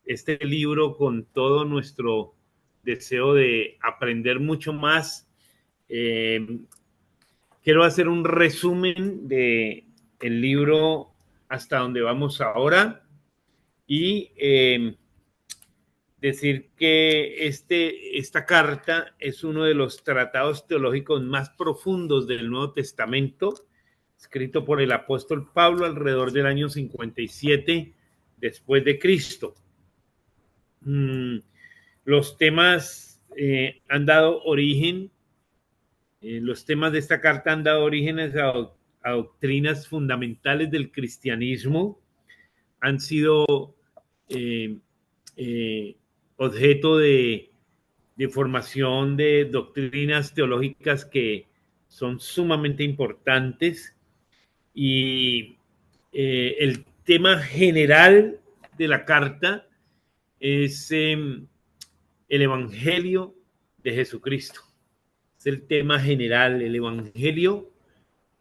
este libro con todo nuestro deseo de aprender mucho más. Quiero hacer un resumen de el libro hasta donde vamos ahora y decir que esta carta es uno de los tratados teológicos más profundos del Nuevo Testamento, escrito por el apóstol Pablo alrededor del año 57 después de Cristo. Los temas han dado origen, los temas de esta carta han dado origen a doctrinas fundamentales del cristianismo, han sido eh, eh, objeto de formación de doctrinas teológicas que son sumamente importantes y el tema general de la carta es el Evangelio de Jesucristo. Es el tema general, el Evangelio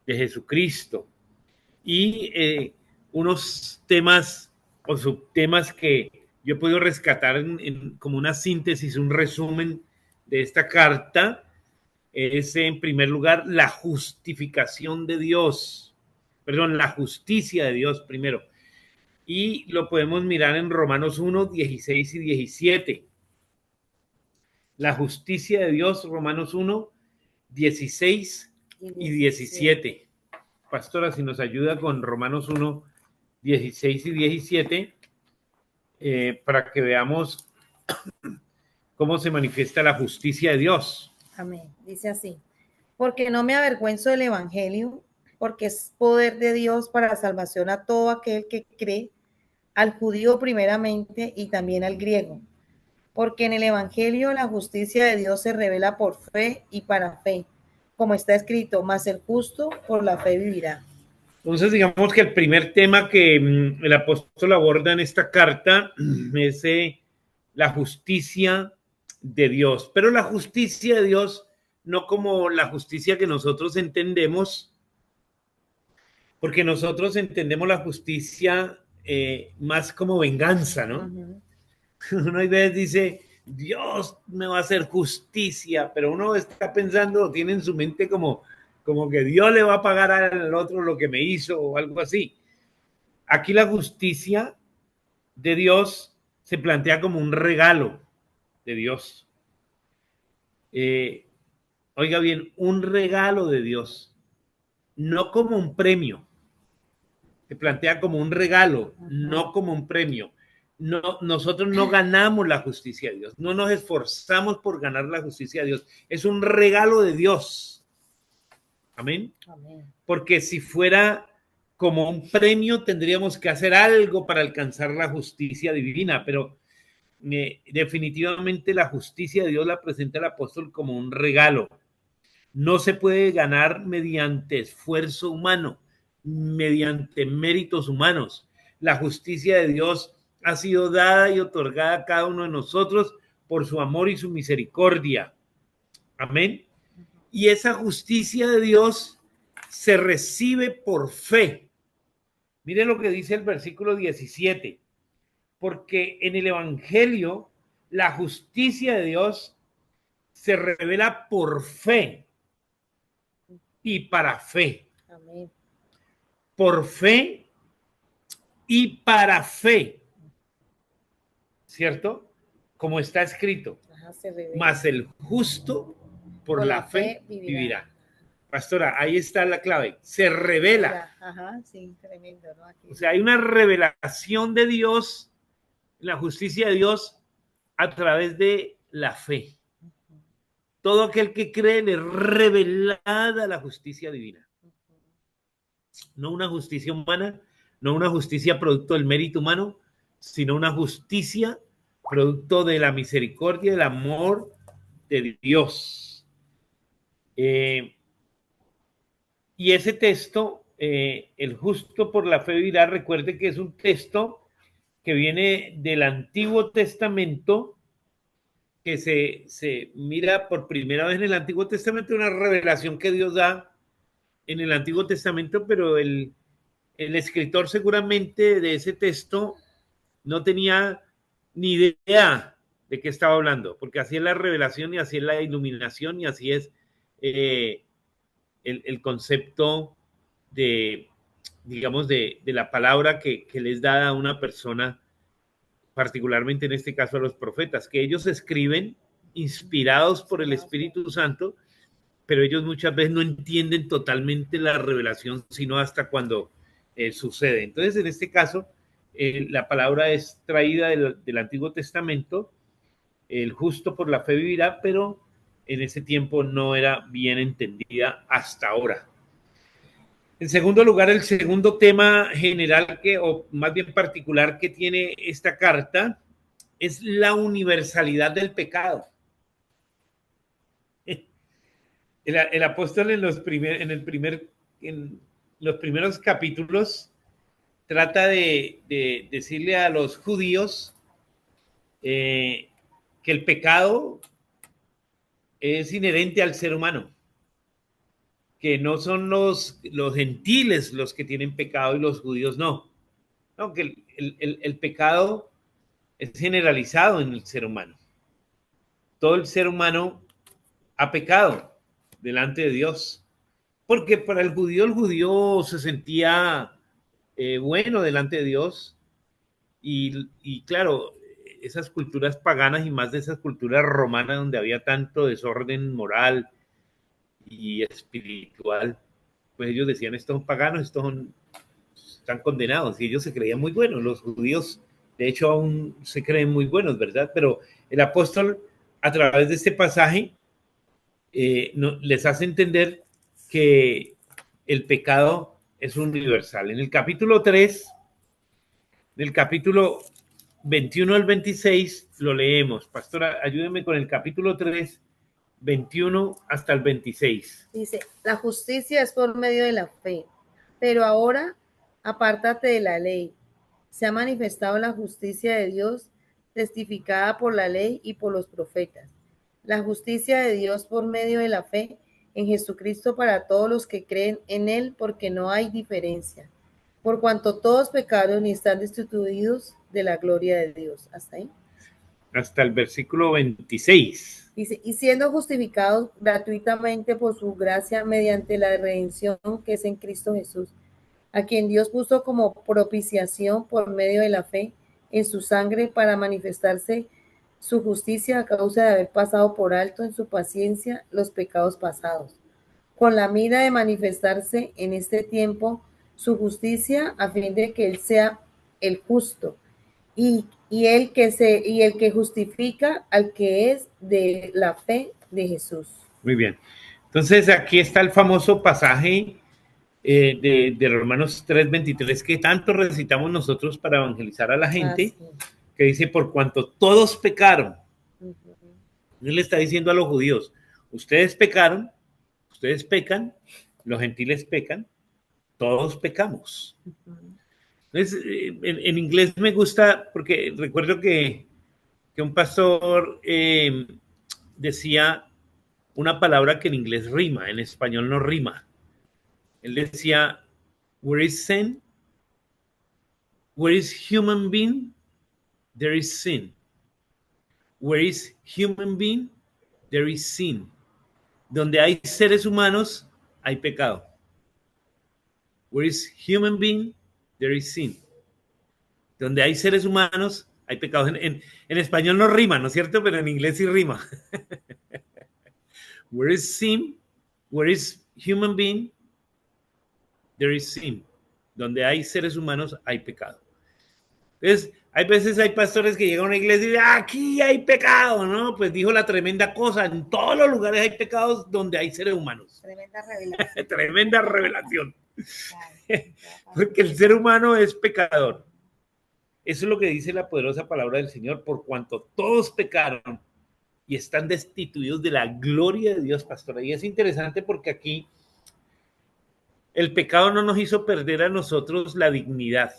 de Jesucristo. Y unos temas o subtemas que yo puedo rescatar como una síntesis, un resumen de esta carta, es en primer lugar la justificación de Dios, perdón, la justicia de Dios primero. Y lo podemos mirar en Romanos 1, 16 y 17. La justicia de Dios, Romanos 1, 16 y 17. Pastora, si nos ayuda con Romanos 1, 16 y 17, para que veamos cómo se manifiesta la justicia de Dios. Amén. Dice así: porque no me avergüenzo del evangelio, porque es poder de Dios para salvación a todo aquel que cree, al judío primeramente y también al griego. Porque en el evangelio la justicia de Dios se revela por fe y para fe, como está escrito: mas el justo por la fe vivirá. Entonces, digamos que el primer tema que el apóstol aborda en esta carta es la justicia de Dios, pero la justicia de Dios no como la justicia que nosotros entendemos, porque nosotros entendemos la justicia más como venganza, ¿no? Uno a veces dice, Dios me va a hacer justicia, pero uno está pensando, tiene en su mente como que Dios le va a pagar al otro lo que me hizo o algo así. Aquí la justicia de Dios se plantea como un regalo de Dios. Oiga bien, un regalo de Dios, no como un premio. Se plantea como un regalo, no como un premio. No, nosotros no ganamos la justicia de Dios, no nos esforzamos por ganar la justicia de Dios. Es un regalo de Dios. Amén. Amén. Porque si fuera como un premio, tendríamos que hacer algo para alcanzar la justicia divina, pero definitivamente la justicia de Dios la presenta el apóstol como un regalo. No se puede ganar mediante esfuerzo humano, mediante méritos humanos. La justicia de Dios ha sido dada y otorgada a cada uno de nosotros por su amor y su misericordia. Amén. Y esa justicia de Dios se recibe por fe. Mire lo que dice el versículo 17. Porque en el Evangelio la justicia de Dios se revela por fe y para fe. Amén. Por fe y para fe. ¿Cierto? Como está escrito. Mas el justo por la fe vivirá. Pastora, ahí está la clave. Se revela. Ajá, sí, tremendo, ¿no? Aquí. O sea, hay una revelación de Dios, la justicia de Dios a través de la fe. Todo aquel que cree le es revelada la justicia divina. No una justicia humana, no una justicia producto del mérito humano, sino una justicia producto de la misericordia, del amor de Dios. Y ese texto, el justo por la fe vivirá, recuerde que es un texto que viene del Antiguo Testamento, que se mira por primera vez en el Antiguo Testamento, una revelación que Dios da en el Antiguo Testamento, pero el escritor seguramente de ese texto no tenía ni idea de qué estaba hablando, porque así es la revelación y así es la iluminación y así es el concepto de, digamos, de la palabra que les da a una persona, particularmente en este caso a los profetas, que ellos escriben inspirados por el Espíritu Santo, pero ellos muchas veces no entienden totalmente la revelación, sino hasta cuando sucede. Entonces, en este caso, la palabra es traída del Antiguo Testamento, el justo por la fe vivirá, pero en ese tiempo no era bien entendida hasta ahora. En segundo lugar, el segundo tema general o más bien particular que tiene esta carta es la universalidad del pecado. El apóstol en los primeros capítulos trata de decirle a los judíos que el pecado es inherente al ser humano, que no son los gentiles los que tienen pecado y los judíos no. No, que el pecado es generalizado en el ser humano. Todo el ser humano ha pecado delante de Dios. Porque para el judío se sentía bueno delante de Dios. Y claro, esas culturas paganas y más de esas culturas romanas donde había tanto desorden moral y espiritual, pues ellos decían, estos son paganos, están condenados, y ellos se creían muy buenos. Los judíos, de hecho, aún se creen muy buenos, ¿verdad? Pero el apóstol, a través de este pasaje, les hace entender que el pecado es universal. En el capítulo 3, del capítulo 21 al 26, lo leemos. Pastora, ayúdeme con el capítulo 3, 21 hasta el 26. Dice, la justicia es por medio de la fe, pero ahora apártate de la ley. Se ha manifestado la justicia de Dios, testificada por la ley y por los profetas. La justicia de Dios por medio de la fe en Jesucristo para todos los que creen en Él, porque no hay diferencia. Por cuanto todos pecaron y están destituidos de la gloria de Dios. ¿Hasta ahí? Hasta el versículo 26. Dice, y siendo justificados gratuitamente por su gracia mediante la redención que es en Cristo Jesús, a quien Dios puso como propiciación por medio de la fe en su sangre para manifestarse su justicia a causa de haber pasado por alto en su paciencia los pecados pasados, con la mira de manifestarse en este tiempo su justicia a fin de que Él sea el justo y el que justifica al que es de la fe de Jesús. Muy bien. Entonces aquí está el famoso pasaje de Romanos 3:23 que tanto recitamos nosotros para evangelizar a la gente, que dice, por cuanto todos pecaron. Él le está diciendo a los judíos, ustedes pecaron, ustedes pecan, los gentiles pecan, todos pecamos. Entonces, en inglés me gusta, porque recuerdo que un pastor decía una palabra que en inglés rima, en español no rima. Él decía, where is sin? Where is human being? There is sin. Where is human being? There is sin. Donde hay seres humanos, hay pecado. Where is human being? There is sin. Donde hay seres humanos, hay pecado. En español no rima, ¿no es cierto? Pero en inglés sí rima. Where is sin? Where is human being? There is sin. Donde hay seres humanos, hay pecado. Entonces, hay veces hay pastores que llegan a una iglesia y dicen, aquí hay pecado, ¿no? Pues dijo la tremenda cosa, en todos los lugares hay pecados donde hay seres humanos. Tremenda revelación. Tremenda revelación. Porque el ser humano es pecador. Eso es lo que dice la poderosa palabra del Señor, por cuanto todos pecaron y están destituidos de la gloria de Dios, pastora. Y es interesante porque aquí el pecado no nos hizo perder a nosotros la dignidad,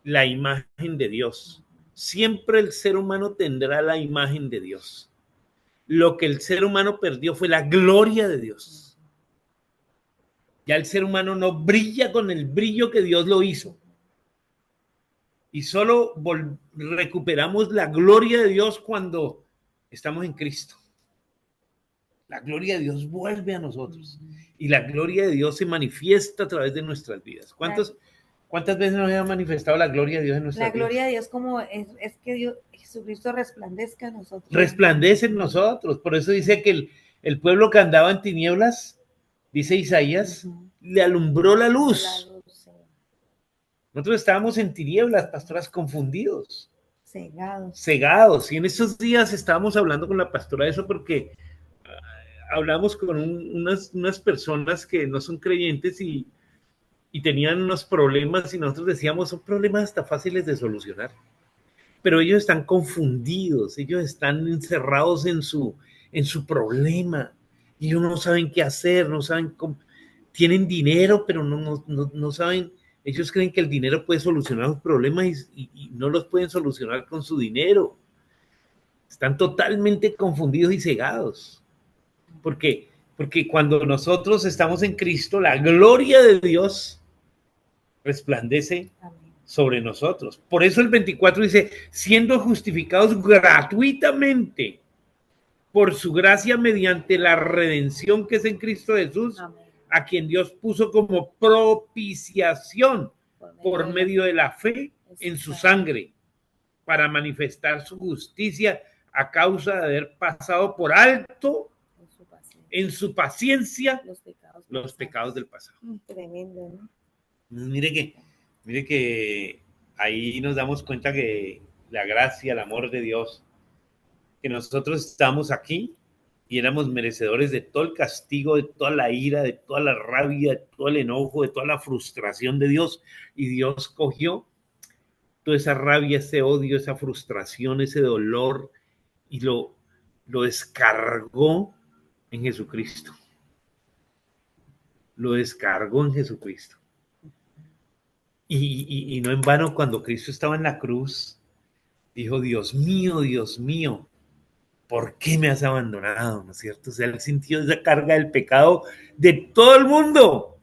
la imagen de Dios. Siempre el ser humano tendrá la imagen de Dios. Lo que el ser humano perdió fue la gloria de Dios. Ya el ser humano no brilla con el brillo que Dios lo hizo. Y solo recuperamos la gloria de Dios cuando estamos en Cristo. La gloria de Dios vuelve a nosotros y la gloria de Dios se manifiesta a través de nuestras vidas. ¿Cuántas veces nos ha manifestado la gloria de Dios en nuestras vidas? La gloria de Dios como es que Dios, Jesucristo resplandezca en nosotros. Resplandece en nosotros. Por eso dice que el pueblo que andaba en tinieblas, dice Isaías, le alumbró la luz. Sí. Nosotros estábamos en tinieblas, pastoras, confundidos. Cegados. Y en estos días estábamos hablando con la pastora de eso porque hablamos con unas personas que no son creyentes y tenían unos problemas y nosotros decíamos, son problemas hasta fáciles de solucionar. Pero ellos están confundidos, ellos están encerrados en su problema y ellos no saben qué hacer, no saben cómo. Tienen dinero, pero no saben. Ellos creen que el dinero puede solucionar los problemas y no los pueden solucionar con su dinero. Están totalmente confundidos y cegados. Porque cuando nosotros estamos en Cristo, la gloria de Dios resplandece sobre nosotros. Por eso el 24 dice, siendo justificados gratuitamente por su gracia mediante la redención que es en Cristo Jesús, a quien Dios puso como propiciación por medio de la fe en su sangre, para manifestar su justicia a causa de haber pasado por alto en su paciencia los pecados del pasado. Tremendo, ¿no? Mire que ahí nos damos cuenta que la gracia, el amor de Dios, que nosotros estamos aquí y éramos merecedores de todo el castigo, de toda la ira, de toda la rabia, de todo el enojo, de toda la frustración de Dios, y Dios cogió toda esa rabia, ese odio, esa frustración, ese dolor y lo descargó en Jesucristo. Lo descargó en Jesucristo. Y no en vano, cuando Cristo estaba en la cruz, dijo, Dios mío, ¿por qué me has abandonado? ¿No es cierto? O sea, él sintió esa carga del pecado de todo el mundo.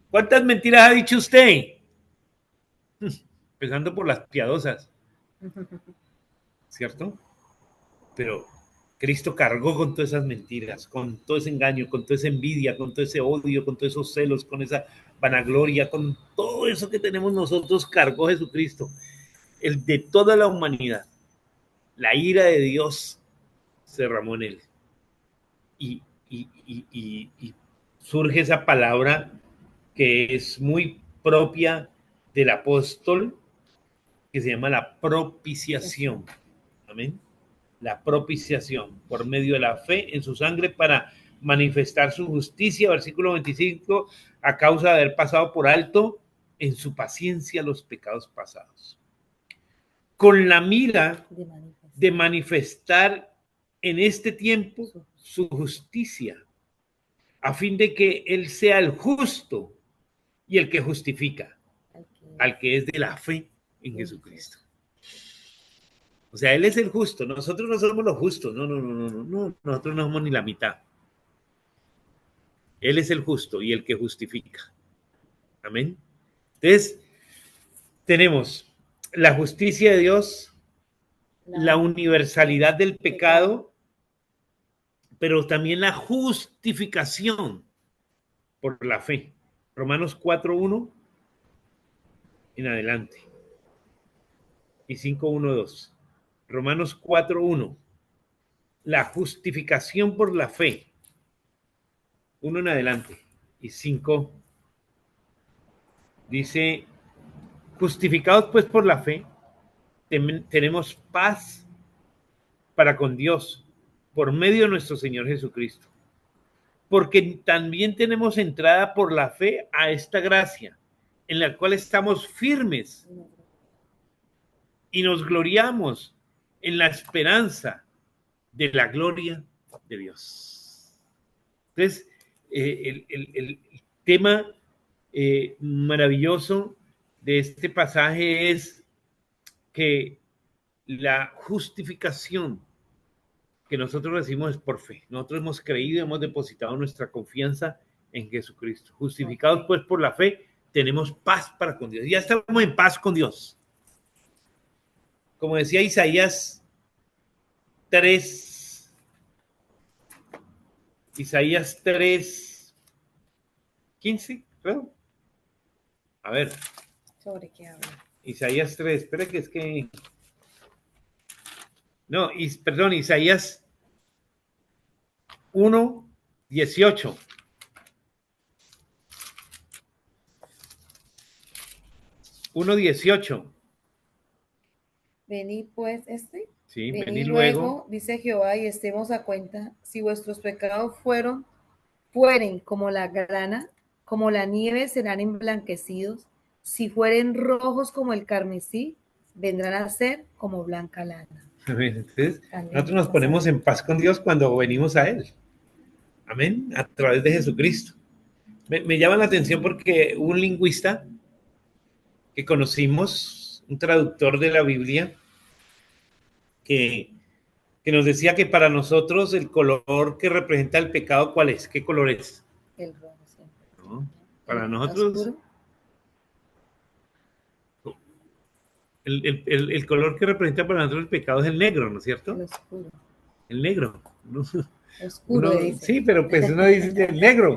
¿Cuántas mentiras ha dicho usted? Empezando por las piadosas, ¿cierto? Pero Cristo cargó con todas esas mentiras, con todo ese engaño, con toda esa envidia, con todo ese odio, con todos esos celos, con esa vanagloria, con todo eso que tenemos nosotros, cargó Jesucristo, el de toda la humanidad. La ira de Dios se derramó en él. Y surge esa palabra que es muy propia del apóstol, que se llama la propiciación. Amén. La propiciación por medio de la fe en su sangre para manifestar su justicia, versículo 25, a causa de haber pasado por alto en su paciencia los pecados pasados, con la mira de manifestar en este tiempo su justicia, a fin de que él sea el justo y el que justifica al que es de la fe en Jesucristo. O sea, él es el justo, nosotros no somos los justos, no, nosotros no somos ni la mitad. Él es el justo y el que justifica. Amén. Entonces, tenemos la justicia de Dios, la universalidad del pecado, pero también la justificación por la fe. Romanos 4:1 en adelante. Y 5:1-2. Romanos 4:1. La justificación por la fe. 1 en adelante. Y 5. Dice, justificados pues por la fe, tenemos paz para con Dios por medio de nuestro Señor Jesucristo. Porque también tenemos entrada por la fe a esta gracia, en la cual estamos firmes y nos gloriamos en la esperanza de la gloria de Dios. Entonces, el tema maravilloso de este pasaje es que la justificación que nosotros recibimos es por fe. Nosotros hemos creído, hemos depositado nuestra confianza en Jesucristo. Justificados pues por la fe, tenemos paz para con Dios. Ya estamos en paz con Dios. como decía Isaías 3, Isaías 3:15, creo. A ver. ¿Sobre qué habla? Isaías 3, espera que es que... No, perdón, Isaías 1:18. 1:18. Venid pues, Sí, venid venid luego, luego. dice Jehová, y estemos a cuenta, si vuestros pecados fueren como la grana, como la nieve serán emblanquecidos, si fueren rojos como el carmesí, vendrán a ser como blanca lana. Entonces, nosotros Aleluya, nos ponemos aleluya. en paz con Dios cuando venimos a Él. Amén. A través de Jesucristo. Me llama la atención porque un lingüista que conocimos, un traductor de la Biblia, que, que nos decía que para nosotros el color que representa el pecado, ¿cuál es? ¿Qué color es? El rojo siempre. ¿No? Para El nosotros, oscuro. el color que representa para nosotros el pecado es el negro, ¿no es cierto? El oscuro. El negro. ¿No? Oscuro, dice. Sí, pero pues uno dice el negro.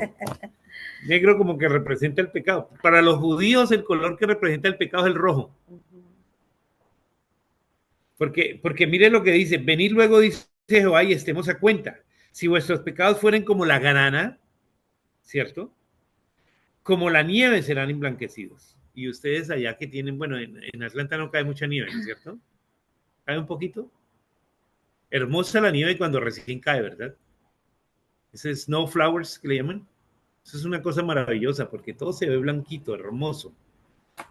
Negro como que representa el pecado. Para los judíos el color que representa el pecado es el rojo. Porque mire lo que dice, venid luego, dice Jehová, y estemos a cuenta. Si vuestros pecados fueren como la grana, ¿cierto? Como la nieve serán emblanquecidos. Y ustedes allá que tienen, bueno, en Atlanta no cae mucha nieve, ¿no es cierto? ¿Cae un poquito? Hermosa la nieve cuando recién cae, ¿verdad? Ese snow flowers que le llaman. Eso es una cosa maravillosa porque todo se ve blanquito, hermoso,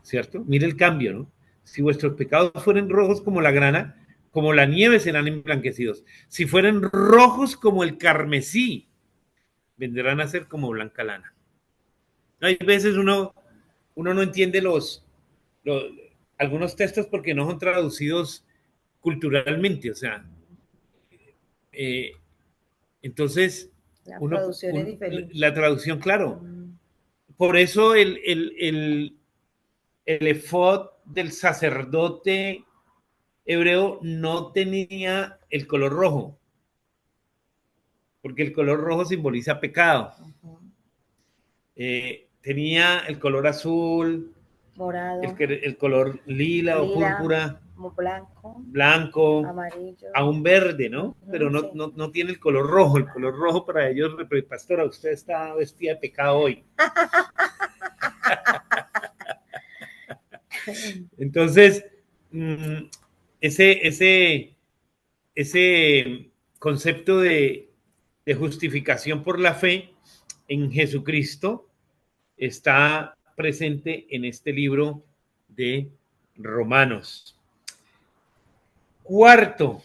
¿cierto? Mire el cambio, ¿no? Si vuestros pecados fueren rojos como la grana, como la nieve serán emblanquecidos. Si fueren rojos como el carmesí, vendrán a ser como blanca lana. Hay veces uno no entiende los algunos textos porque no son traducidos culturalmente, o sea, eh, entonces La traducción es diferente. la traducción, claro. Por eso el efod del sacerdote hebreo no tenía el color rojo, porque el color rojo simboliza pecado. Tenía el color azul, Morado, el color lila o púrpura, blanco, blanco, amarillo. aún verde, ¿no? Pero Sí. no tiene el color rojo. El color rojo para ellos, pastora, usted está vestida de pecado hoy. Entonces, ese concepto de justificación por la fe en Jesucristo está presente en este libro de Romanos. Cuarto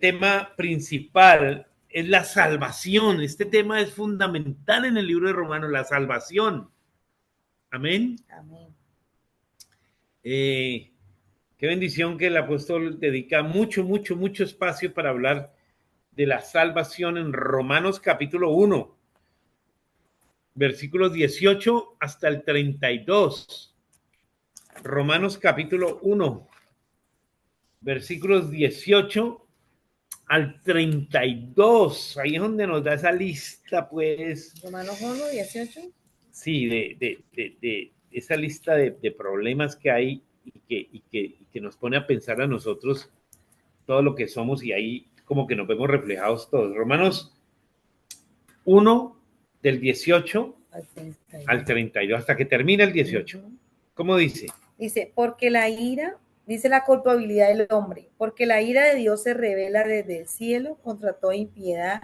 tema principal es la salvación. Este tema es fundamental en el libro de Romanos, la salvación. Amén. Amén. Qué bendición que el apóstol dedica mucho espacio para hablar de la salvación en Romanos capítulo 1, versículos 18 hasta el 32. Romanos capítulo 1, versículos 18 al 32. Ahí es donde nos da esa lista, pues. Romanos 1, 18. Sí, de esa lista de problemas que hay y que nos pone a pensar a nosotros todo lo que somos y ahí como que nos vemos reflejados todos. Romanos 1, del 18 al 32, hasta que termina el 18. ¿Cómo dice? Dice, porque la ira, dice la culpabilidad del hombre, porque la ira de Dios se revela desde el cielo contra toda impiedad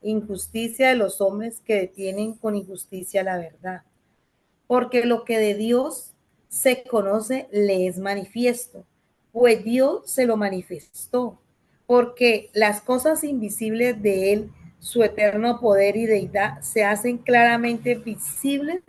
e injusticia de los hombres que detienen con injusticia la verdad. Porque lo que de Dios se conoce le es manifiesto, pues Dios se lo manifestó, porque las cosas invisibles de él, su eterno poder y deidad, se hacen claramente visibles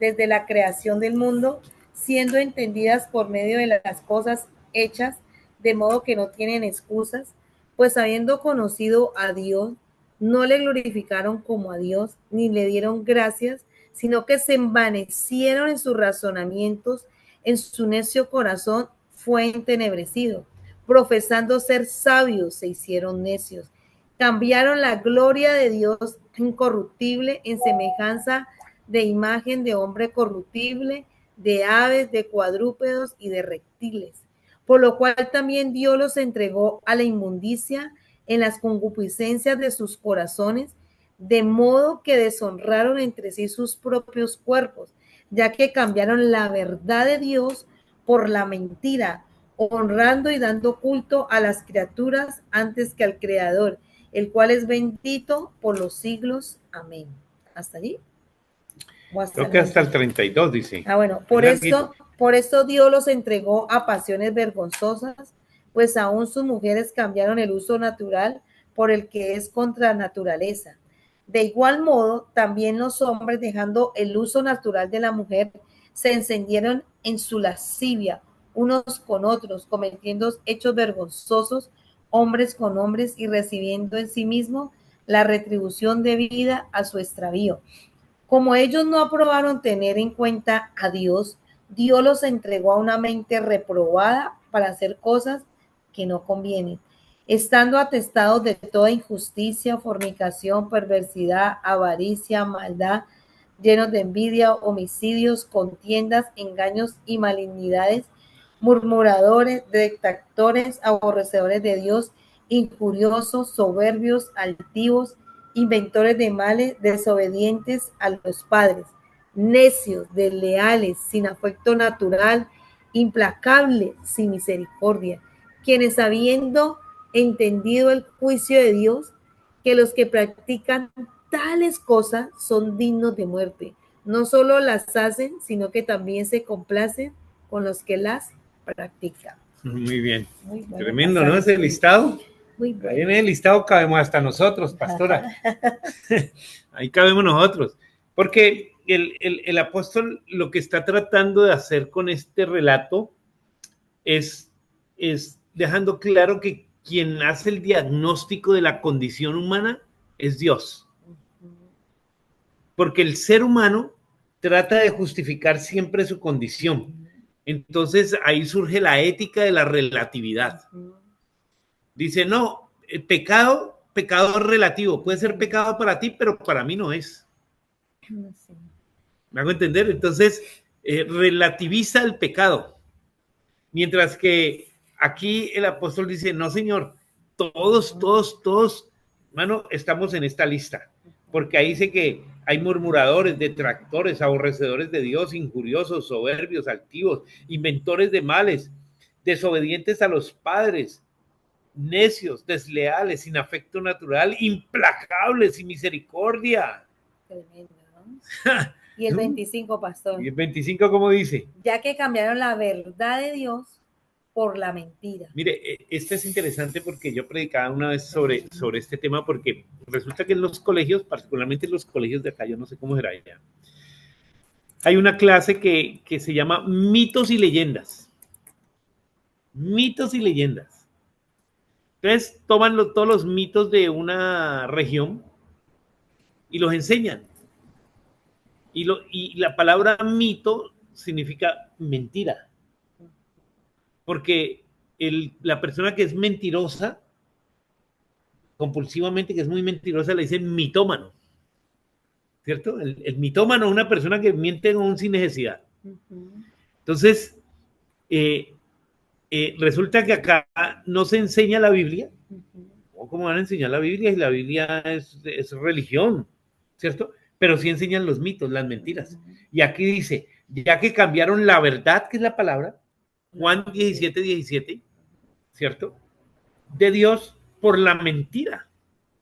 desde la creación del mundo, siendo entendidas por medio de las cosas hechas, de modo que no tienen excusas, pues habiendo conocido a Dios, no le glorificaron como a Dios, ni le dieron gracias, sino que se envanecieron en sus razonamientos, en su necio corazón fue entenebrecido. Profesando ser sabios, se hicieron necios. Cambiaron la gloria de Dios incorruptible en semejanza de imagen de hombre corruptible, de aves, de cuadrúpedos y de reptiles. Por lo cual también Dios los entregó a la inmundicia en las concupiscencias de sus corazones, de modo que deshonraron entre sí sus propios cuerpos, ya que cambiaron la verdad de Dios por la mentira, honrando y dando culto a las criaturas antes que al Creador, el cual es bendito por los siglos. Amén. ¿Hasta allí? Creo que hasta el 32 dice. Bueno, por esto Dios los entregó a pasiones vergonzosas, pues aún sus mujeres cambiaron el uso natural por el que es contra naturaleza. De igual modo, también los hombres, dejando el uso natural de la mujer, se encendieron en su lascivia unos con otros, cometiendo hechos vergonzosos, hombres con hombres, y recibiendo en sí mismo la retribución debida a su extravío. Como ellos no aprobaron tener en cuenta a Dios, Dios los entregó a una mente reprobada para hacer cosas que no convienen, estando atestados de toda injusticia, fornicación, perversidad, avaricia, maldad, llenos de envidia, homicidios, contiendas, engaños y malignidades, murmuradores, detractores, aborrecedores de Dios, injuriosos, soberbios, altivos, inventores de males, desobedientes a los padres, necios, desleales, sin afecto natural, implacables, sin misericordia, quienes habiendo entendido el juicio de Dios, que los que practican tales cosas son dignos de muerte. No solo las hacen, sino que también se complacen con los que las practican. Muy bien. Muy bueno, tremendo, pasaje, ¿no? Ese listado. Muy bueno. Ahí en el listado cabemos hasta nosotros, pastora. Ahí cabemos nosotros. Porque el apóstol lo que está tratando de hacer con este relato es dejando claro que quien hace el diagnóstico de la condición humana es Dios. Porque el ser humano trata de justificar siempre su condición. Entonces ahí surge la ética de la relatividad. Dice, no, el pecado es relativo. Puede ser pecado para ti, pero para mí no es. ¿Me hago entender? Entonces relativiza el pecado. Mientras que aquí el apóstol dice, no, Señor, todos, hermano, estamos en esta lista. Porque ahí dice que hay murmuradores, detractores, aborrecedores de Dios, injuriosos, soberbios, altivos, inventores de males, desobedientes a los padres, necios, desleales, sin afecto natural, implacables, sin misericordia. Tremendo, ¿no? Y el 25, pastor. ¿Y el 25 cómo dice? Ya que cambiaron la verdad de Dios por la mentira. Mire, este es interesante porque yo predicaba una vez sobre este tema, porque resulta que en los colegios, particularmente en los colegios de acá, yo no sé cómo será allá, hay una clase que se llama mitos y leyendas. Mitos y leyendas. Entonces toman todos los mitos de una región y los enseñan. Y la palabra mito significa mentira. Porque la persona que es mentirosa, compulsivamente, que es muy mentirosa, le dicen mitómano. ¿Cierto? El mitómano es una persona que miente aún sin necesidad. Entonces, resulta que acá no se enseña la Biblia. ¿Cómo van a enseñar la Biblia? Y la Biblia es religión, ¿cierto? Pero sí enseñan los mitos, las mentiras. Y aquí dice, ya que cambiaron la verdad, que es la palabra, Juan 17:17, ¿cierto? De Dios por la mentira.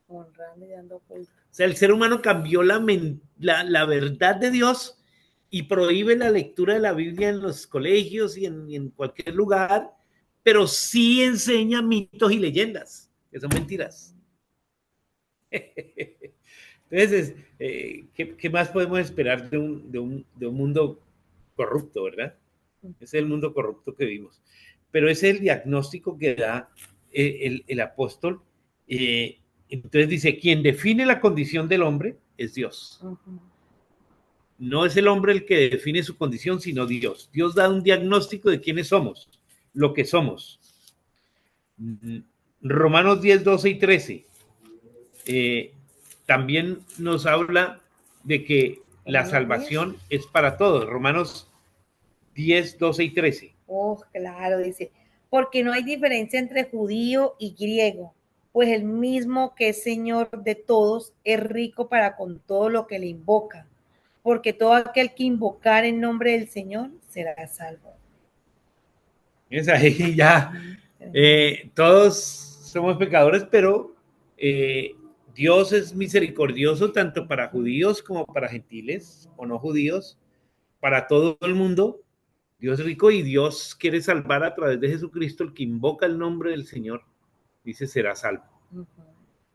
Honrando y dando culto. O sea, el ser humano cambió la verdad de Dios y prohíbe la lectura de la Biblia en los colegios y en cualquier lugar, pero sí enseña mitos y leyendas, que son mentiras. Entonces, ¿qué más podemos esperar de un mundo corrupto, verdad? Ese es el mundo corrupto que vivimos. Pero ese es el diagnóstico que da el apóstol. Entonces dice, quien define la condición del hombre es Dios. No es el hombre el que define su condición, sino Dios. Dios da un diagnóstico de quiénes somos. lo que somos. Romanos 10, 12 y 13 también nos habla de que la salvación es para todos. Romanos 10, 12 y 13. Oh, claro, dice, porque no hay diferencia entre judío y griego, pues el mismo que es Señor de todos es rico para con todo lo que le invoca, porque todo aquel que invocar en nombre del Señor será salvo. Es ahí ya, todos somos pecadores, pero Dios es misericordioso tanto para judíos como para gentiles o no judíos, para todo el mundo. Dios es rico y Dios quiere salvar a través de Jesucristo. El que invoca el nombre del Señor, dice, será salvo.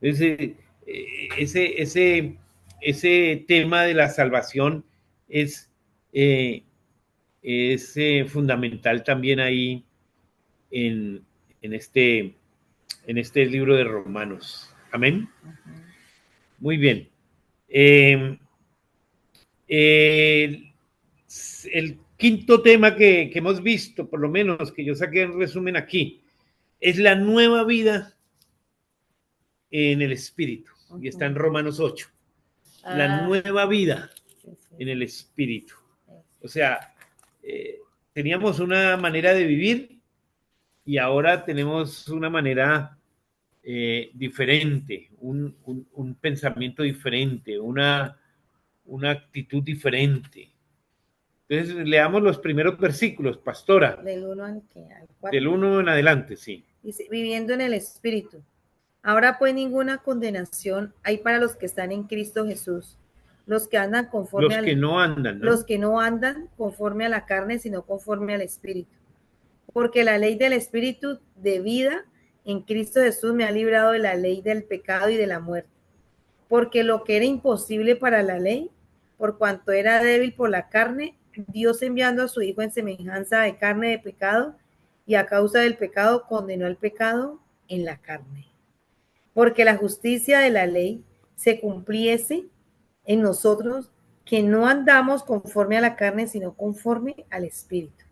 Ese, ese tema de la salvación es fundamental también ahí en este libro de Romanos. Amén. Muy bien. El quinto tema que hemos visto, por lo menos que yo saqué en resumen aquí, es la nueva vida en el Espíritu. Y está en Romanos 8. La nueva vida en el Espíritu. O sea, teníamos una manera de vivir y ahora tenemos una manera diferente, un pensamiento diferente, una actitud diferente. Entonces, leamos los primeros versículos, pastora. Del 1 al 4. Del 1 en adelante, sí. Dice, viviendo en el Espíritu. Ahora pues ninguna condenación hay para los que están en Cristo Jesús. Los que andan conforme los que no andan, ¿no? Los que no andan conforme a la carne, sino conforme al Espíritu. Porque la ley del Espíritu de vida en Cristo Jesús me ha librado de la ley del pecado y de la muerte. Porque lo que era imposible para la ley, por cuanto era débil por la carne, Dios enviando a su Hijo en semejanza de carne de pecado, y a causa del pecado condenó al pecado en la carne. Porque la justicia de la ley se cumpliese en nosotros, que no andamos conforme a la carne, sino conforme al Espíritu.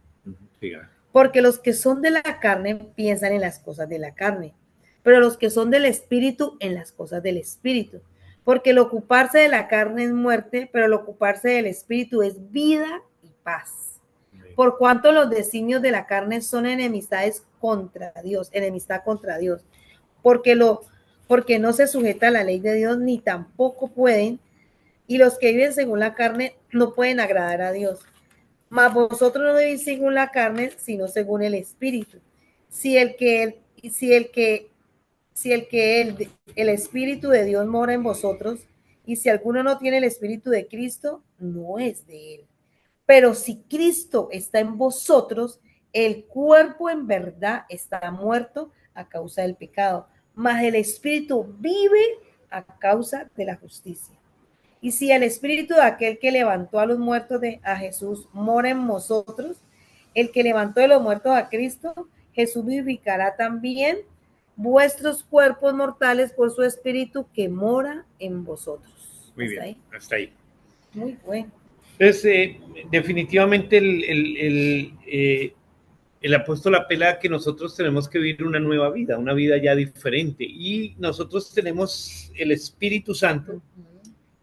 Porque los que son de la carne piensan en las cosas de la carne, pero los que son del Espíritu en las cosas del Espíritu. Porque el ocuparse de la carne es muerte, pero el ocuparse del Espíritu es vida y paz. Por cuanto los designios de la carne son enemistades contra Dios, enemistad contra Dios, porque no se sujeta a la ley de Dios, ni tampoco pueden, y los que viven según la carne no pueden agradar a Dios. Mas vosotros no vivís según la carne, sino según el Espíritu. Si el Espíritu de Dios mora en vosotros, y si alguno no tiene el Espíritu de Cristo, no es de él. Pero si Cristo está en vosotros, el cuerpo en verdad está muerto a causa del pecado, mas el Espíritu vive a causa de la justicia. Y si el Espíritu de aquel que levantó a los muertos a Jesús mora en vosotros, el que levantó de los muertos a Cristo, Jesús vivificará también vuestros cuerpos mortales por su Espíritu que mora en vosotros. Muy bien, hasta ahí. Muy bueno. Entonces, definitivamente el apóstol apela a que nosotros tenemos que vivir una nueva vida, una vida ya diferente. Y nosotros tenemos el Espíritu Santo.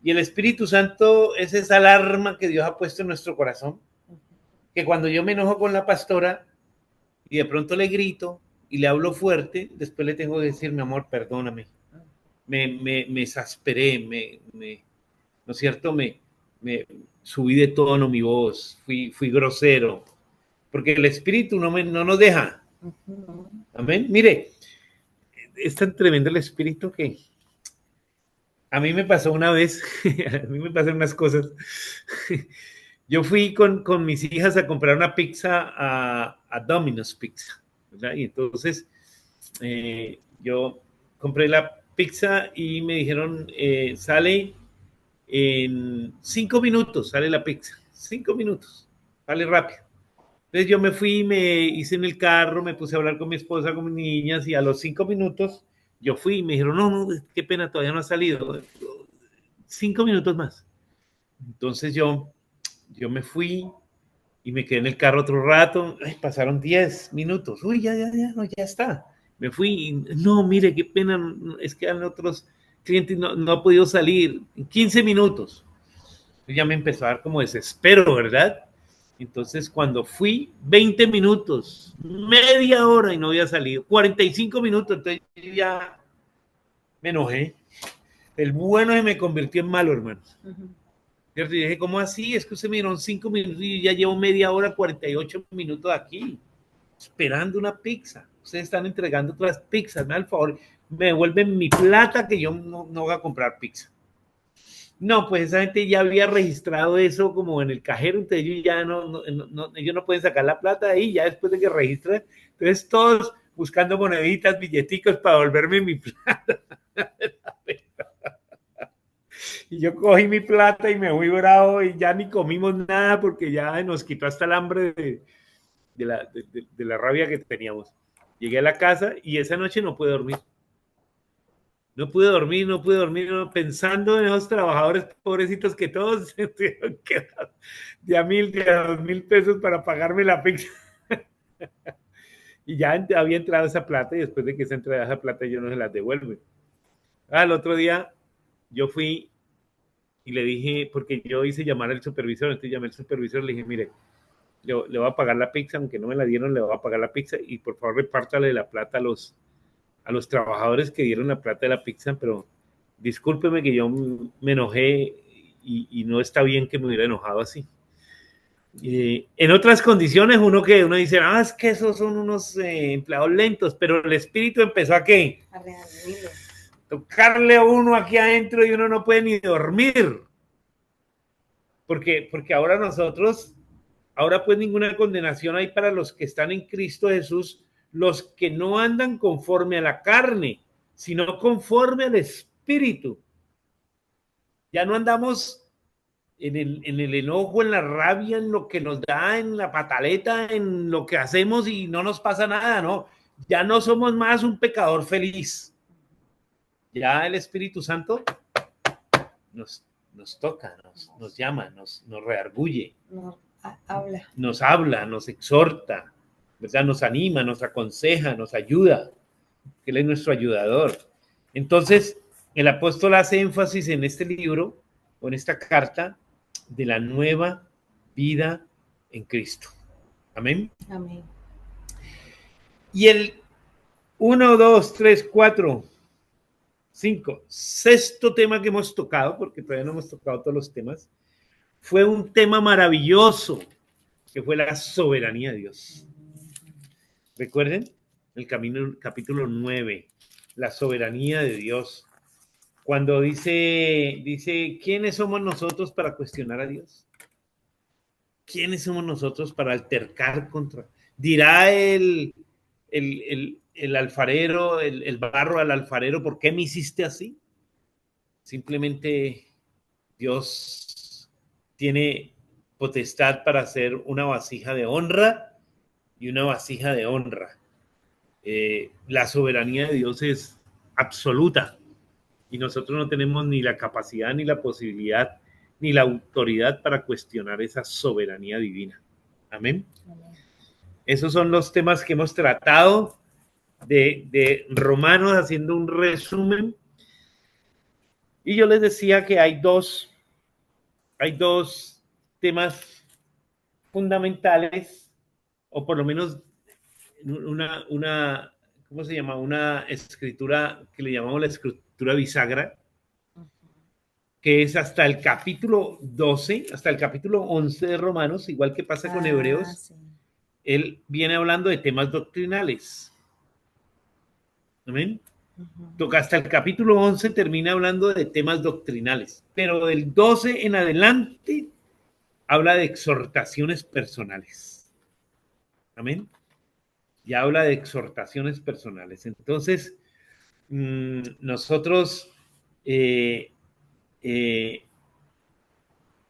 Y el Espíritu Santo es esa alarma que Dios ha puesto en nuestro corazón. Que cuando yo me enojo con la pastora y de pronto le grito y le hablo fuerte, después le tengo que decir, mi amor, perdóname. Me exasperé, ¿no es cierto? Me subí de tono mi voz, fui grosero, porque el Espíritu no nos deja. Amén. Mire, es tan tremendo el Espíritu que a mí me pasó una vez, a mí me pasan unas cosas. Yo fui con mis hijas a comprar una pizza a Domino's Pizza, ¿verdad? Y entonces yo compré la pizza y me dijeron, sale en 5 minutos, sale la pizza. 5 minutos, sale rápido. Entonces yo me fui, me hice en el carro, me puse a hablar con mi esposa, con mis niñas, y a los 5 minutos yo fui y me dijeron, no, qué pena, todavía no ha salido. 5 minutos más. Entonces yo me fui y me quedé en el carro otro rato. Ay, pasaron 10 minutos. Uy, no, ya está. Me fui. No, mire, qué pena. Es que eran otros clientes, no ha podido salir. En 15 minutos. Ya me empezó a dar como desespero, ¿verdad? Entonces, cuando fui, 20 minutos, media hora y no había salido. 45 minutos, entonces ya me enojé. El bueno se me convirtió en malo, hermanos. Y dije, ¿cómo así? Es que usted me dieron 5 minutos y ya llevo media hora, 48 minutos aquí, esperando una pizza. Ustedes están entregando otras pizzas, me da el favor, me devuelven mi plata que yo no voy a comprar pizza. No, pues esa gente ya había registrado eso como en el cajero, entonces ellos ya ellos no pueden sacar la plata de ahí, ya después de que registren. Entonces todos buscando moneditas, billeticos para devolverme mi plata. Y yo cogí mi plata y me fui bravo y ya ni comimos nada porque ya nos quitó hasta el hambre de la rabia que teníamos. Llegué a la casa y esa noche no pude dormir. No pude dormir, pensando en esos trabajadores pobrecitos que todos se tuvieron que dar de a 1,000, de a 2,000 pesos para pagarme la pizza. Y ya había entrado esa plata y después de que se entrada esa plata yo no se las devuelve. Al otro día yo fui y le dije, porque yo hice llamar al supervisor, entonces llamé al supervisor y le dije, mire, le voy a pagar la pizza, aunque no me la dieron, le voy a pagar la pizza y por favor repártale la plata a los trabajadores que dieron la plata de la pizza, pero discúlpeme que yo me enojé y no está bien que me hubiera enojado así. En otras condiciones uno dice, es que esos son unos empleados lentos, pero el espíritu empezó a ¿qué? A tocarle a uno aquí adentro y uno no puede ni dormir. Porque ahora ahora pues ninguna condenación hay para los que están en Cristo Jesús, los que no andan conforme a la carne, sino conforme al Espíritu. Ya no andamos en el enojo, en la rabia, en lo que nos da, en la pataleta, en lo que hacemos y no nos pasa nada, ¿no? Ya no somos más un pecador feliz. Ya el Espíritu Santo nos toca, nos llama, nos reargulle. Nos habla, nos exhorta, ¿verdad? Nos anima, nos aconseja, nos ayuda. Él es nuestro ayudador. Entonces, el apóstol hace énfasis en este libro o en esta carta de la nueva vida en Cristo. Amén. Amén. Y el 1, 2, 3, 4, 5, sexto tema que hemos tocado, porque todavía no hemos tocado todos los temas, fue un tema maravilloso, que fue la soberanía de Dios. Recuerden el capítulo 9, la soberanía de Dios. Cuando dice, ¿quiénes somos nosotros para cuestionar a Dios? ¿Quiénes somos nosotros para altercar contra? Dirá el alfarero, el barro al alfarero, ¿por qué me hiciste así? Simplemente Dios tiene potestad para hacer una vasija de honra y una vasija de honra. La soberanía de Dios es absoluta y nosotros no tenemos ni la capacidad, ni la posibilidad, ni la autoridad para cuestionar esa soberanía divina. Amén. Amén. Esos son los temas que hemos tratado de Romanos, haciendo un resumen. Y yo les decía que hay dos temas fundamentales, o por lo menos una ¿cómo se llama? Una escritura que le llamamos la escritura bisagra, que es hasta el capítulo 12, hasta el capítulo 11 de Romanos, igual que pasa con Hebreos. Sí. Él viene hablando de temas doctrinales. Amén. Toca hasta el capítulo 11, termina hablando de temas doctrinales, pero del 12 en adelante habla de exhortaciones personales. Amén. Ya habla de exhortaciones personales. Entonces, nosotros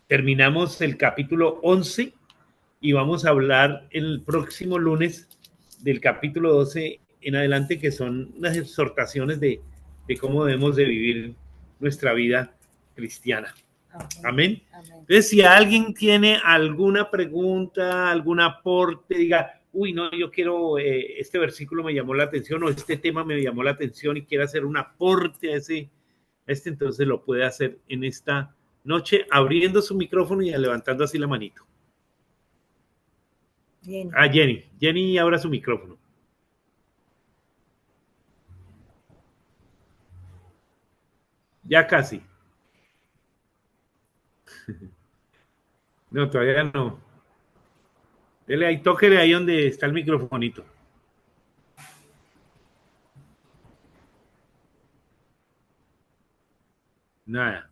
terminamos el capítulo 11 y vamos a hablar el próximo lunes del capítulo 12 en adelante, que son unas exhortaciones de cómo debemos de vivir nuestra vida cristiana. Amén. Entonces, si alguien tiene alguna pregunta, algún aporte, diga, uy, no, yo quiero, este versículo me llamó la atención o este tema me llamó la atención y quiere hacer un aporte a entonces lo puede hacer en esta noche abriendo su micrófono y levantando así la manito. Jenny. Jenny. Jenny, abra su micrófono. Ya casi. No, todavía no. Dele ahí, tóquele ahí donde está el microfonito. Nada.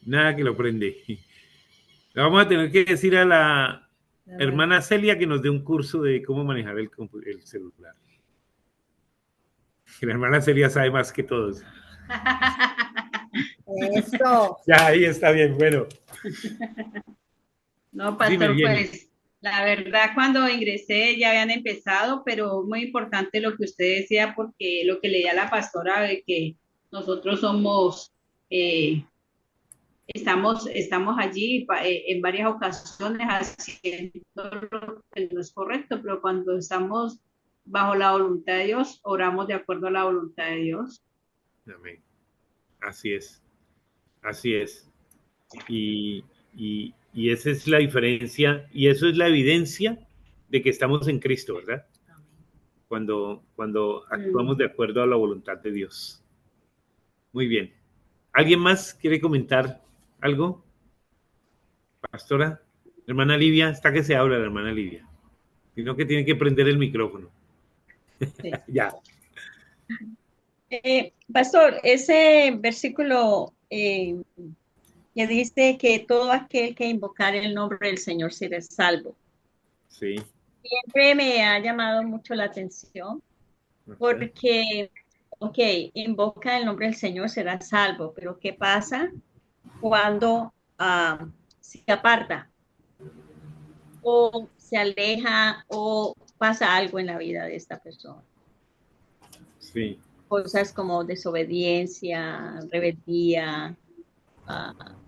Nada que lo prende. Le vamos a tener que decir a la hermana Celia que nos dé un curso de cómo manejar el celular. La hermana Celia sabe más que todos. Eso. Ya, ahí está bien, bueno. No, pastor, pues la verdad cuando ingresé ya habían empezado, pero muy importante lo que usted decía, porque lo que leía la pastora de que nosotros somos, estamos allí en varias ocasiones haciendo lo que no es correcto, pero cuando estamos bajo la voluntad de Dios, oramos de acuerdo a la voluntad de Dios. Amén. Así es. Así es. Y esa es la diferencia, y eso es la evidencia de que estamos en Cristo, ¿verdad? Cuando actuamos de acuerdo a la voluntad de Dios. Muy bien. ¿Alguien más quiere comentar algo? Pastora, hermana Livia, está que se habla la hermana Livia. Sino que tiene que prender el micrófono. Sí. Ya. Pastor, ese versículo que dice que todo aquel que invocar el nombre del Señor será salvo. Sí. Siempre me ha llamado mucho la atención porque, invoca el nombre del Señor será salvo, pero ¿qué pasa cuando se aparta o se aleja o pasa algo en la vida de esta persona? Sí. Cosas como desobediencia, rebeldía,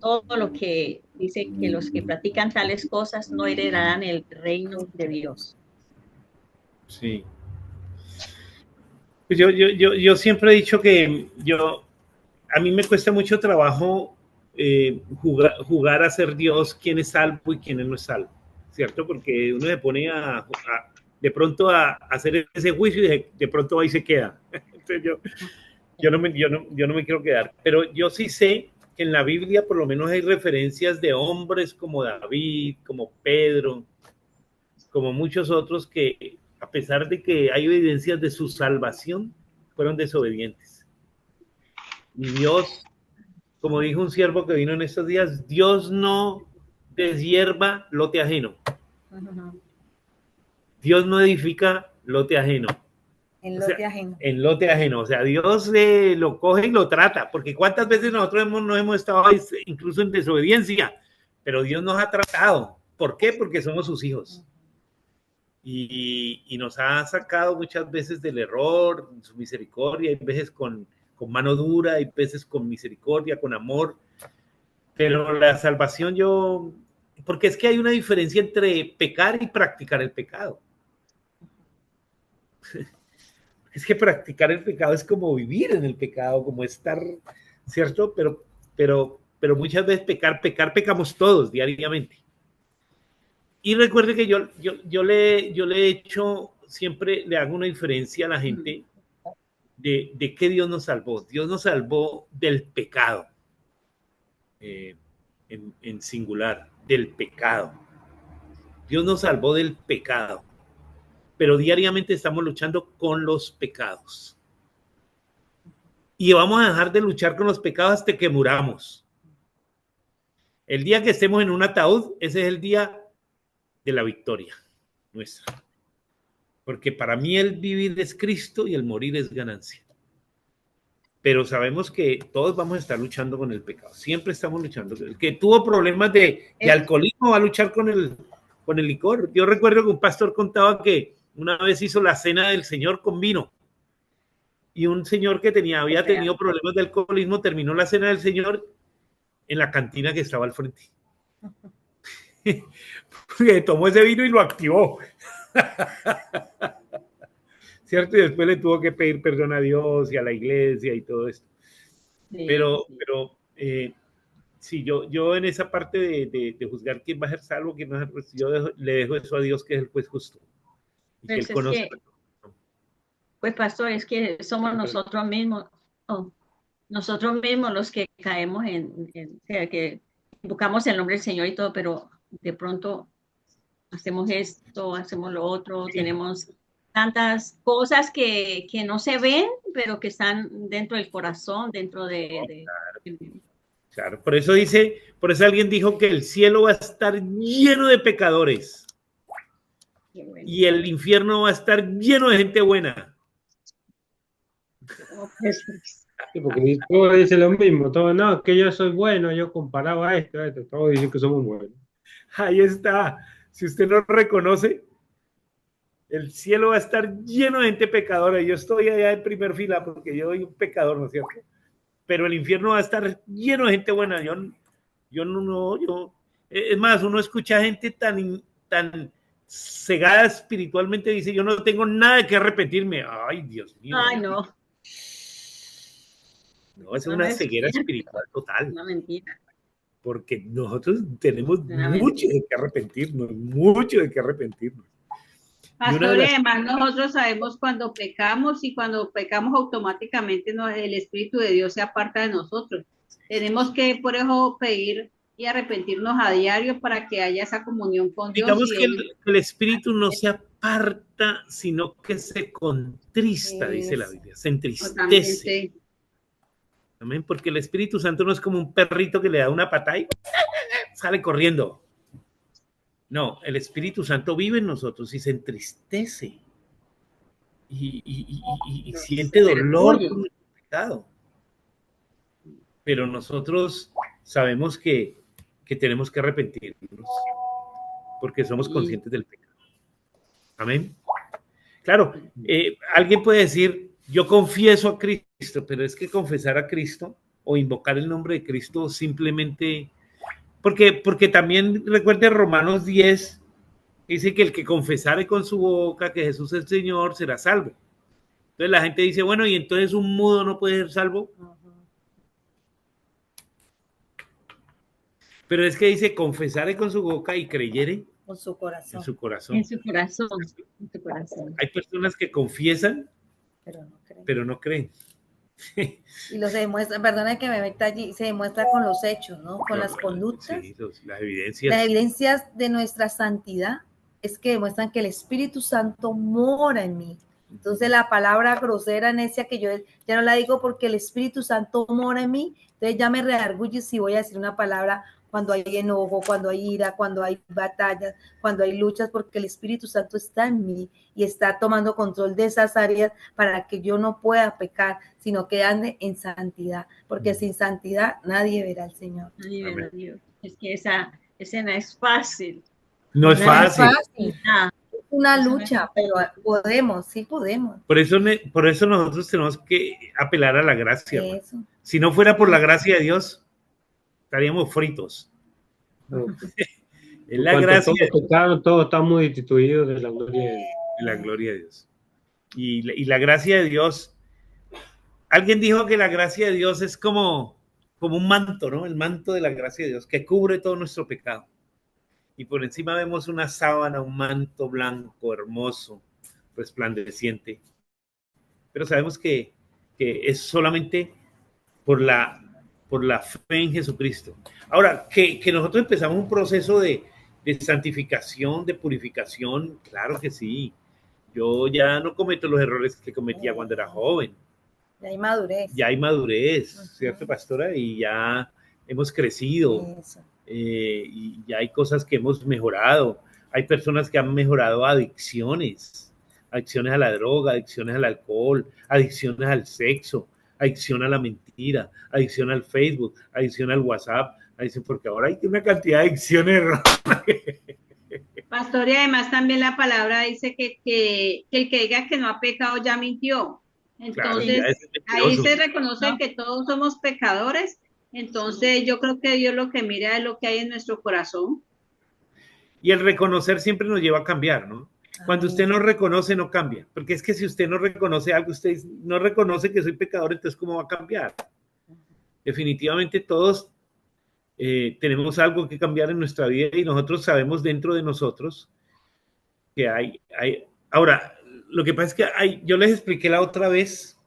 todo lo que dice que los que practican tales cosas no heredarán el reino de Dios. Sí. Pues yo siempre he dicho que a mí me cuesta mucho trabajo jugar a ser Dios quién es salvo y quién no es salvo, ¿cierto? Porque uno se pone de pronto a hacer ese juicio y de pronto ahí se queda. Entonces yo no me quiero quedar, pero yo sí sé que en la Biblia por lo menos hay referencias de hombres como David, como Pedro, como muchos otros que a pesar de que hay evidencias de su salvación, fueron desobedientes. Y Dios, como dijo un siervo que vino en estos días, Dios no deshierva lote ajeno. Dios no edifica lote ajeno. En lote ajeno. En lote ajeno. O sea, Dios lo coge y lo trata. Porque cuántas veces nosotros no hemos estado incluso en desobediencia, pero Dios nos ha tratado. ¿Por qué? Porque somos sus hijos. Y nos ha sacado muchas veces del error, su misericordia, hay veces con mano dura, hay veces con misericordia, con amor. Pero la salvación porque es que hay una diferencia entre pecar y practicar el pecado. Es que practicar el pecado es como vivir en el pecado, como estar, ¿cierto? Pero muchas veces pecamos todos diariamente. Y recuerde que yo le he hecho, siempre le hago una diferencia a la gente de qué Dios nos salvó. Dios nos salvó del pecado, en singular, del pecado. Dios nos salvó del pecado, pero diariamente estamos luchando con los pecados. Y vamos a dejar de luchar con los pecados hasta que muramos. El día que estemos en un ataúd, ese es el día de la victoria nuestra. Porque para mí el vivir es Cristo y el morir es ganancia. Pero sabemos que todos vamos a estar luchando con el pecado. Siempre estamos luchando. El que tuvo problemas de alcoholismo va a luchar con el licor. Yo recuerdo que un pastor contaba que una vez hizo la cena del Señor con vino. Y un señor que había tenido problemas de alcoholismo terminó la cena del Señor en la cantina que estaba al frente. Porque tomó ese vino y lo activó. ¿Cierto? Y después le tuvo que pedir perdón a Dios y a la iglesia y todo esto. Sí, Pero, sí. pero sí, yo en esa parte de juzgar quién va a ser salvo, quién no va a ser, pues, le dejo eso a Dios, que es el juez justo. Y que Pues Él es conoce. que, pues pastor, es que somos nosotros mismos, nosotros mismos los que caemos o sea, que buscamos el nombre del Señor y todo, pero de pronto hacemos esto, hacemos lo otro, tenemos tantas cosas que no se ven, pero que están dentro del corazón, dentro Claro, por eso alguien dijo que el cielo va a estar lleno de pecadores y el infierno va a estar lleno de gente buena. Sí, porque todos dicen lo mismo, todos, no, que yo soy bueno, yo comparado a esto, todos dicen que somos buenos. Ahí está. Si usted no reconoce, el cielo va a estar lleno de gente pecadora. Yo estoy allá en primer fila porque yo soy un pecador, ¿no es cierto? Pero el infierno va a estar lleno de gente buena. Es más, uno escucha gente tan cegada espiritualmente, dice, yo no tengo nada que arrepentirme. Ay, Dios mío. Ay, no. No, es No, una no es ceguera cierto. espiritual total. Una mentira. Porque nosotros tenemos Una mucho mentira. de qué arrepentirnos, mucho de qué arrepentirnos. Y una de Pastor, y las además nosotros sabemos cuando pecamos y cuando pecamos automáticamente el Espíritu de Dios se aparta de nosotros. Tenemos que por eso pedir y arrepentirnos a diario para que haya esa comunión con Dios digamos y que Él el espíritu no se aparta, sino que se contrista, dice la Eso. Biblia, se entristece. totalmente. Amén, porque el Espíritu Santo no es como un perrito que le da una patada y sale corriendo. No, el Espíritu Santo vive en nosotros y se entristece y siente dolor por nuestro pecado. Pero nosotros sabemos que tenemos que arrepentirnos porque somos conscientes del pecado. Amén. Claro, alguien puede decir, yo confieso a Cristo, pero es que confesar a Cristo o invocar el nombre de Cristo simplemente, porque también recuerde Romanos 10, dice que el que confesare con su boca que Jesús es el Señor será salvo. Entonces la gente dice, bueno, y entonces un mudo no puede ser salvo. Pero es que dice, confesare con su boca y creyere Con su corazón. en su corazón. En su corazón. En su corazón. Hay personas que confiesan, Pero no creen. pero no creen. Y lo se demuestra, perdona que me meta allí, se demuestra con los hechos, ¿no? Con las conductas. Sí, las evidencias. Las evidencias de nuestra santidad es que demuestran que el Espíritu Santo mora en mí. Entonces la palabra grosera, necia, que yo ya no la digo porque el Espíritu Santo mora en mí, entonces ya me redarguyo si voy a decir una palabra cuando hay enojo, cuando hay ira, cuando hay batallas, cuando hay luchas, porque el Espíritu Santo está en mí y está tomando control de esas áreas para que yo no pueda pecar, sino que ande en santidad, porque sin santidad nadie verá al Señor. Nadie verá a Dios. Es que esa no es fácil. No es fácil. Ah, Es una lucha, pero podemos, sí podemos. Por eso nosotros tenemos que apelar a la gracia. Eso. Si no fuera por la gracia de Dios, estaríamos fritos. No. Es la gracia Todos estamos destituidos de la gloria de Dios. de la gloria de Dios. Y la gracia de Dios, alguien dijo que la gracia de Dios es como un manto, ¿no? El manto de la gracia de Dios que cubre todo nuestro pecado. Y por encima vemos una sábana, un manto blanco, hermoso, resplandeciente. Pero sabemos que es solamente por la fe en Jesucristo. Ahora, que nosotros empezamos un proceso de santificación, de purificación, claro que sí. Yo ya no cometo los errores que cometía cuando era joven. Ya hay madurez. Ya hay madurez, ¿cierto, pastora? Y ya hemos crecido. Y ya hay cosas que hemos mejorado. Hay personas que han mejorado adicciones a la droga, adicciones al alcohol, adicciones al sexo, adicción a la mentira, adicción al Facebook, adicción al WhatsApp, porque ahora hay una cantidad de adicciones. Pastor, y además también la palabra dice que el que diga que no ha pecado ya mintió. Entonces, claro, ahí se reconoce que todos somos pecadores Entonces yo creo que Dios lo que mira es lo que hay en nuestro corazón. Y el reconocer siempre nos lleva a cambiar, ¿no? Cuando usted no reconoce, no cambia. Porque es que si usted no reconoce algo, usted no reconoce que soy pecador, entonces ¿cómo va a cambiar? Definitivamente todos tenemos algo que cambiar en nuestra vida y nosotros sabemos dentro de nosotros que hay. Ahora, lo que pasa es que yo les expliqué la otra vez,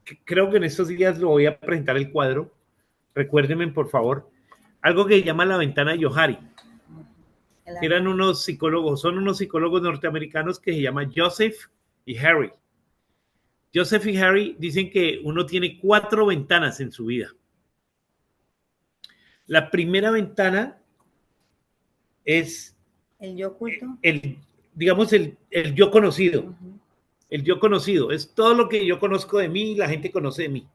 que creo que en estos días lo voy a presentar el cuadro. Recuérdenme, por favor, algo que se llama la ventana de Johari. Eran unos psicólogos, son unos psicólogos norteamericanos que se llaman Joseph y Harry. Joseph y Harry dicen que uno tiene 4 ventanas en su vida. La primera ventana es el yo oculto, digamos el yo conocido. El yo conocido es todo lo que yo conozco de mí y la gente conoce de mí.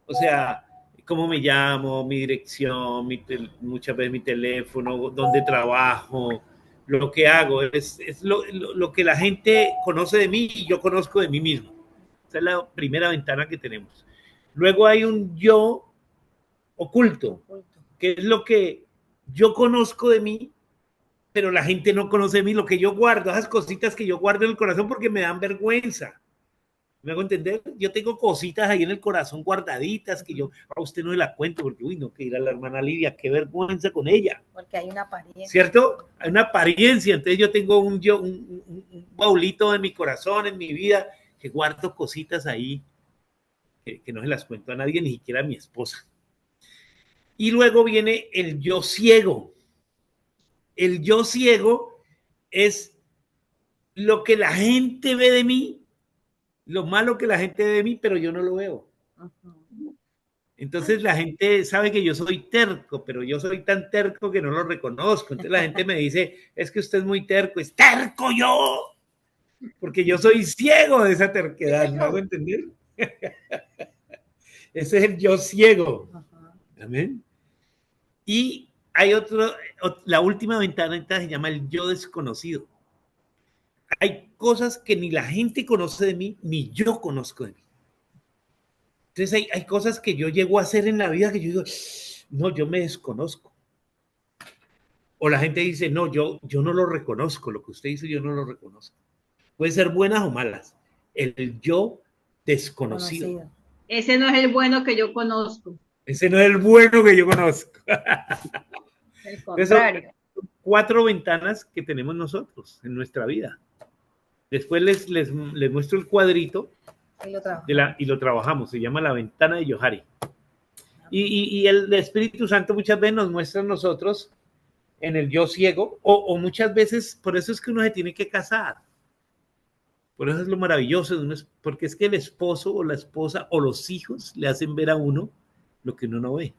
O sea, cómo me llamo, mi dirección, muchas veces mi teléfono, dónde trabajo, lo que hago, es lo que la gente conoce de mí y yo conozco de mí mismo. Esa es la primera ventana que tenemos. Luego hay un yo oculto, que es lo que yo conozco de mí, pero la gente no conoce de mí, lo que yo guardo, esas cositas que yo guardo en el corazón porque me dan vergüenza. ¿Me hago entender? Yo tengo cositas ahí en el corazón guardaditas que yo a usted no se la cuento porque, uy, no, que ir a la hermana Lidia, qué vergüenza con ella. Porque hay una apariencia. ¿Cierto? Hay una apariencia. Entonces yo tengo un baulito en mi corazón, en mi vida, que guardo cositas ahí que no se las cuento a nadie, ni siquiera a mi esposa. Y luego viene el yo ciego. El yo ciego es lo que la gente ve de mí, lo malo que la gente ve de mí, pero yo no lo veo. Entonces la gente sabe que yo soy terco, pero yo soy tan terco que no lo reconozco. Entonces la gente me dice, es que usted es muy terco. Es terco yo, porque yo soy ciego de esa terquedad. ¿Me hago entender? Ese es el yo ciego. Amén. Y hay la última ventana se llama el yo desconocido. Hay cosas que ni la gente conoce de mí, ni yo conozco de mí. Entonces hay cosas que yo llego a hacer en la vida que yo digo, no, yo me desconozco. O la gente dice, no, yo no lo reconozco, lo que usted hizo yo no lo reconozco. Puede ser buenas o malas. El yo desconocido. Ese no es el bueno que yo conozco. Ese no es el bueno que yo conozco. El contrario. Son 4 ventanas que tenemos nosotros en nuestra vida. Después les muestro el cuadrito y lo trabajamos. Se llama la ventana de Johari. Y el Espíritu Santo muchas veces nos muestra a nosotros en el yo ciego, o muchas veces, por eso es que uno se tiene que casar. Por eso es lo maravilloso de uno, porque es que el esposo o la esposa o los hijos le hacen ver a uno lo que uno no ve.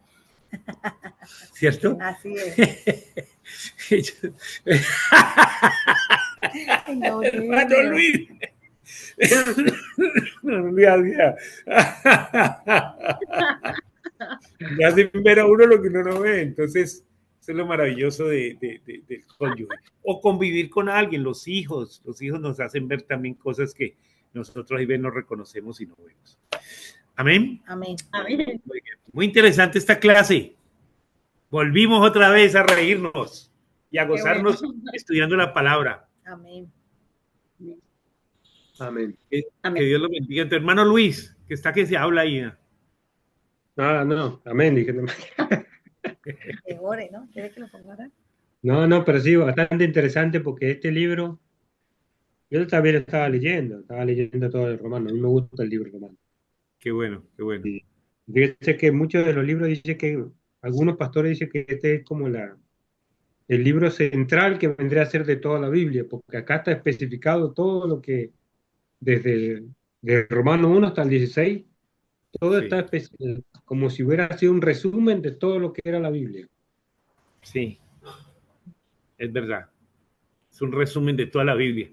¿Cierto? Así es. Hermano Luis. Le hacen ver a uno lo que uno no ve. Entonces, eso es lo maravilloso del cónyuge. O convivir con alguien, los hijos nos hacen ver también cosas que nosotros ahí no reconocemos y no vemos. Amén. Amén. Amén. Muy interesante esta clase. Volvimos otra vez a reírnos y a gozarnos estudiando la palabra. Amén. Amén. Que Dios lo bendiga. Tu hermano Luis, que está que se habla ahí. No, amén. Dije, no. Que ore, ¿no? ¿Quieres que lo ponga? No, pero sí, bastante interesante porque este libro, yo también estaba leyendo todo el Romano. A mí me gusta el libro Romano. Qué bueno, qué bueno. Y fíjese que muchos de los libros dicen que, algunos pastores dicen que este es como el libro central que vendría a ser de toda la Biblia, porque acá está especificado todo lo que, desde Romano 1 hasta el 16, todo Sí. está como si hubiera sido un resumen de todo lo que era la Biblia. Sí, es verdad. Es un resumen de toda la Biblia.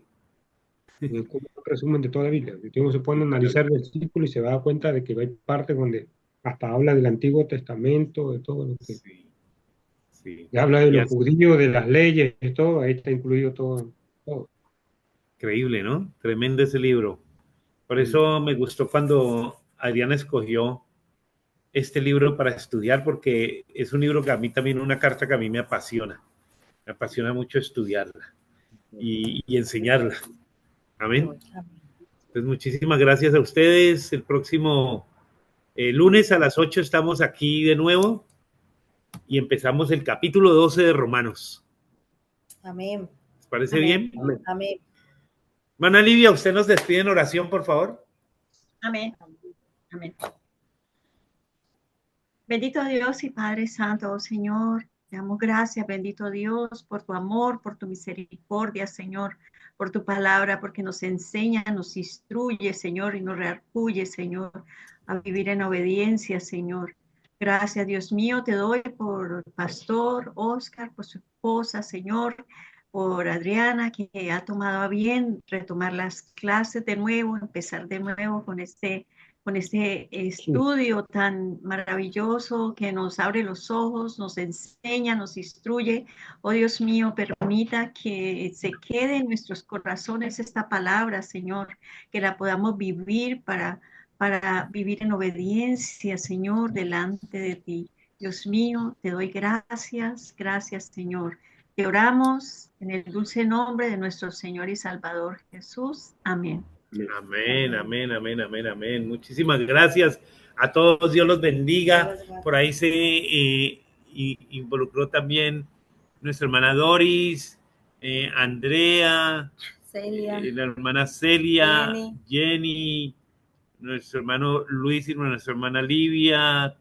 Es como un resumen de toda la Biblia. Y uno se pone a analizar el versículo y se da cuenta de que hay partes donde hasta habla del Antiguo Testamento, de todo lo que... Sí. Habla de los judíos, de las leyes, de todo, ahí está incluido todo. Increíble, ¿no? Tremendo ese libro. Por eso me gustó cuando Adriana escogió este libro para estudiar, porque es un libro que a mí también, una carta que a mí me apasiona mucho estudiarla y enseñarla. Amén. Pues muchísimas gracias a ustedes. El próximo lunes a las 8 estamos aquí de nuevo y empezamos el capítulo 12 de Romanos. Amén. ¿Les parece Amén. bien? Amén. Hermana Livia, ¿usted nos despide en oración, por favor? Amén. Amén. Bendito Dios y Padre Santo, oh Señor, te damos gracias, bendito Dios, por tu amor, por tu misericordia, Señor, por tu palabra, porque nos enseña, nos instruye, Señor, y nos rearcuye, Señor, a vivir en obediencia, Señor. Gracias, Dios mío, te doy por el pastor Oscar, por su esposa, Señor, por Adriana, que ha tomado a bien retomar las clases de nuevo, empezar de nuevo con este estudio tan maravilloso que nos abre los ojos, nos enseña, nos instruye. Oh Dios mío, permita que se quede en nuestros corazones esta palabra, Señor, que la podamos vivir para vivir en obediencia, Señor, delante de ti. Dios mío, te doy gracias, gracias, Señor. Te oramos en el dulce nombre de nuestro Señor y Salvador Jesús. Amén. Amén, amén, amén, amén, amén. Muchísimas gracias a todos. Dios los bendiga. Por ahí se involucró también nuestra hermana Doris, Andrea, Celia, la hermana Celia, Jenny, Jenny, nuestro hermano Luis y nuestra hermana Livia,